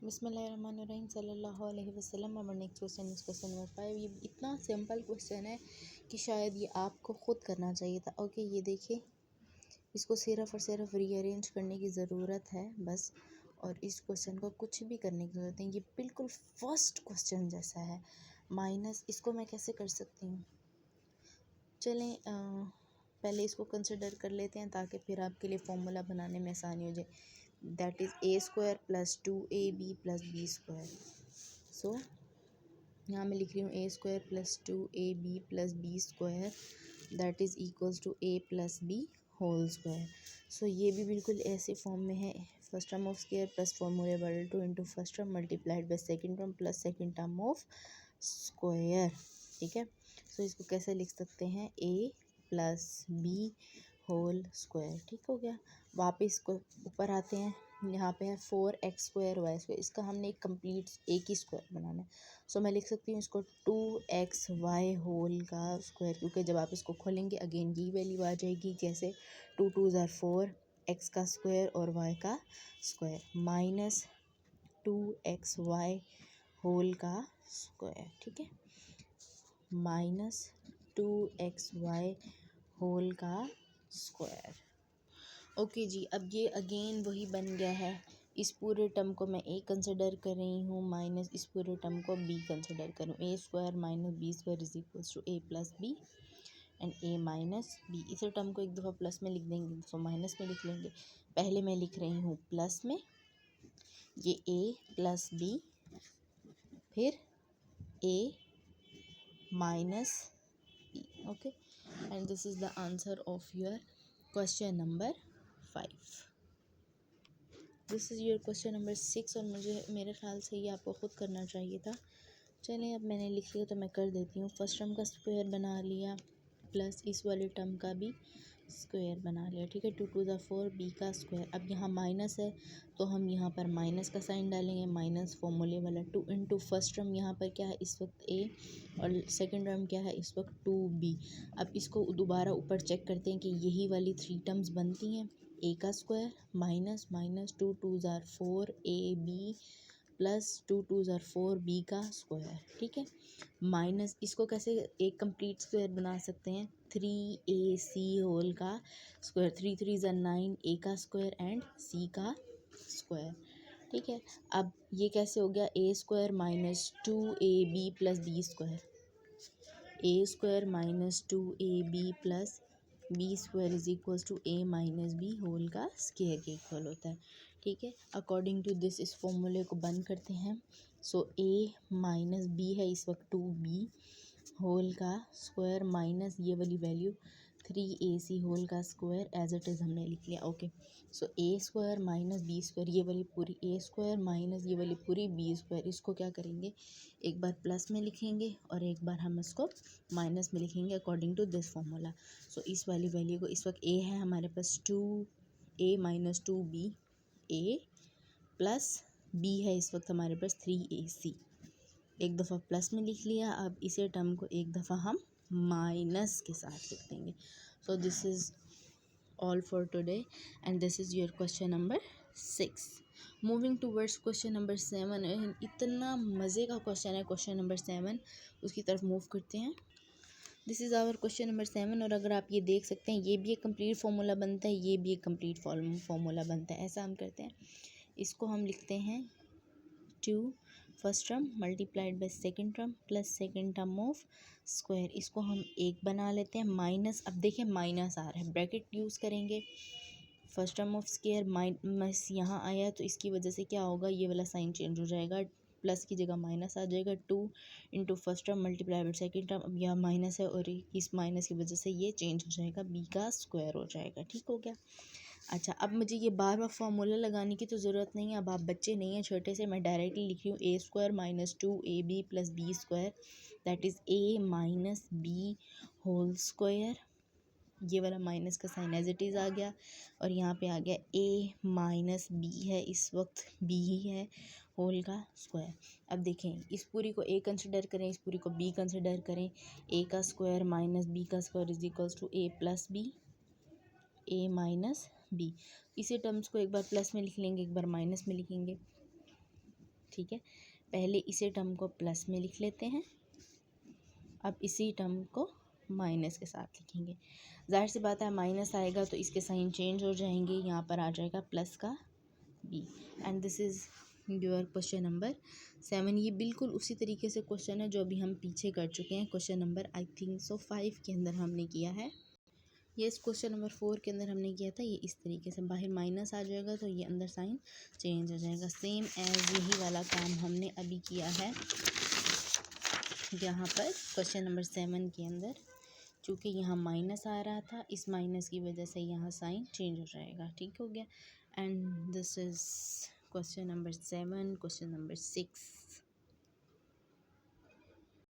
बिस्मिल्लाहिर्रहमानिर्रहीम सल्लल्लाहु अलैहि वसल्लम। और नेक्स्ट क्वेश्चन इस क्वेश्चन नंबर 5। ये इतना सिंपल क्वेश्चन है कि शायद ये आपको ख़ुद करना चाहिए था। ओके, ये देखिए, इसको सिर्फ और सिर्फ रीअरेंज करने की ज़रूरत है बस, और इस क्वेश्चन को कुछ भी करने की ज़रूरत नहीं। ये बिल्कुल फर्स्ट क्वेश्चन जैसा है। माइनस इसको मैं कैसे कर सकती हूँ, चलें पहले इसको कंसिडर कर लेते हैं ताकि फिर आपके लिए फॉर्मूला बनाने में आसानी हो जाए। That is a square plus 2ab plus B square. So यहाँ मैं लिख रही हूँ a square plus 2ab plus B square that is equals to a plus B whole square. So ये भी बिल्कुल ऐसे फॉर्म में है, first term of square plus फॉर्मूले बदल 2 into first term multiplied by second term plus second term of square. ठीक है, सो इसको कैसे लिख सकते हैं, a plus B whole square. ठीक हो गया। वापस इसको ऊपर आते हैं, यहाँ पे है 4x स्क्वायर वाई स्क्वायर। इसका हमने एक कंप्लीट एक ही स्क्वायर बनाना है। सो मैं लिख सकती हूँ इसको 2xy होल का स्क्वायर, क्योंकि जब आप इसको खोलेंगे अगेन ये वैल्यू आ जाएगी, जैसे 2 2 ज़ार 4, x का स्क्वायर और y का स्क्वायर माइनस 2xy होल का स्क्वायर। ठीक है, माइनस 2xy होल का स्क्वायर। ओके जी, अब ये अगेन वही बन गया है। इस पूरे टर्म को मैं ए कंसिडर कर रही हूँ माइनस इस पूरे टर्म को बी कंसिडर करूँ। A square minus B square is equals to a plus b and a minus b. इस टर्म को एक दफ़ा प्लस में लिख देंगे, एक दफ़ा माइनस में लिख लेंगे। पहले मैं लिख रही हूँ प्लस में, ये ए प्लस बी, फिर a minus b. Okay, and this is the answer of your question number 5। This is your question number 6। और मेरे ख्याल से ये आपको ख़ुद करना चाहिए था। चलें, अब मैंने लिख लिया तो मैं कर देती हूँ। फर्स्ट टर्म का स्क्वायर बना लिया प्लस इस वाले टर्म का भी स्क्वायर बना लिया। ठीक है, 2 2 ज़ार 4 बी का स्क्वायर। अब यहाँ माइनस है तो हम यहाँ पर माइनस का साइन डालेंगे, माइनस फॉर्मूले वाला 2 इंटू फर्स्ट टर्म यहाँ पर क्या है इस वक्त a और सेकंड टर्म क्या है इस वक्त 2b। अब इसको दोबारा ऊपर चेक करते हैं कि यही वाली 3 टर्म्स बनती हैं। a का स्क्वायर माइनस माइनस 2 2 ज़ार 4 ab प्लस 2 2 ज़ार 4 बी का स्क्वायर। ठीक है, माइनस इसको कैसे एक कंप्लीट स्क्वायर बना सकते हैं, 3ac होल का स्क्वायर, 3 3 ज़ार 9 a का स्क्वायर एंड c का स्क्वायर। ठीक है, अब ये कैसे हो गया, a square minus 2ab plus B square, a square minus 2ab plus B square is equals to a minus B whole का स्क्वायर के इक्वल होता है। ठीक है, अकॉर्डिंग टू दिस इस फॉर्मूले को बंद करते हैं। सो a माइनस बी है इस वक्त 2b होल का स्क्वायर माइनस ये वाली वैल्यू 3ac होल का स्क्वायर एज इट इज़ हमने लिख लिया। Okay, so a square minus B square, ये वाली पूरी a स्क्वायर माइनस ये वाली पूरी b स्क्वायर, इसको क्या करेंगे एक बार प्लस में लिखेंगे और एक बार हम इसको माइनस में लिखेंगे अकॉर्डिंग टू दिस फॉर्मूला। सो इस वाली वैल्यू को इस वक्त a है हमारे पास 2a minus 2b, a plus b है इस वक्त हमारे पास 3ac। एक दफ़ा प्लस में लिख लिया, अब इसे टर्म को एक दफ़ा हम माइनस के साथ लिख देंगे। So this is all for today and this is your question number 6। Moving towards question number 7। इतना मज़े का क्वेश्चन है क्वेश्चन नंबर 7, उसकी तरफ मूव करते हैं। This is our question number 7। और अगर आप ये देख सकते हैं, ये भी एक कंप्लीट फार्मूला बनता है, ये भी एक कंप्लीट फार्मूला बनता है। ऐसा हम करते हैं, इसको हम लिखते हैं 2 first term multiplied by second term plus second term of square. इसको हम एक बना लेते हैं माइनस। अब देखिए माइनस आ रहा है, ब्रैकेट यूज़ करेंगे। First term of square minus यहाँ आया तो इसकी वजह से क्या होगा, ये वाला साइन चेंज हो जाएगा, प्लस की जगह माइनस आ जाएगा। 2 into first term multiply by second term, अब यहाँ माइनस है और इस माइनस की वजह से ये चेंज हो जाएगा, b का स्क्वायर हो जाएगा। ठीक हो गया। अच्छा, अब मुझे ये बार बार फार्मूला लगाने की तो ज़रूरत नहीं है, अब आप बच्चे नहीं हैं छोटे से, मैं डायरेक्टली लिख रही हूँ a square minus 2ab plus B square that is a minus B whole square. ये वाला माइनस का साइन एज इट इज़ आ गया और यहाँ पे आ गया a माइनस बी है इस वक्त b ही है होल का स्क्वायर। अब देखें, इस पूरी को a कंसिडर करें, इस पूरी को b कंसिडर करें। a का स्क्वायर माइनस b का square is equals to a plus B, a minus B. इसी टर्म्स को एक बार प्लस में लिख लेंगे, एक बार माइनस में लिखेंगे। ठीक है, पहले इसी टर्म को प्लस में लिख लेते हैं, अब इसी टर्म को माइनस के साथ लिखेंगे। ज़ाहिर सी बात है माइनस आएगा तो इसके साइन चेंज हो जाएंगे, यहाँ पर आ जाएगा प्लस का b। And this is your question number 7। ये बिल्कुल उसी तरीके से क्वेश्चन है जो अभी हम पीछे कर चुके हैं, question number I think so 5 के अंदर हमने किया है। ये इस क्वेश्चन नंबर 4 के अंदर हमने किया था। ये इस तरीके से बाहर माइनस आ जाएगा तो ये अंदर साइन चेंज हो जाएगा। सेम एज यही वाला काम हमने अभी किया है यहाँ पर क्वेश्चन नंबर 7 के अंदर, चूँकि यहाँ माइनस आ रहा था, इस माइनस की वजह से यहाँ साइन चेंज हो जाएगा। ठीक हो गया। And this is question number 7, question number 6।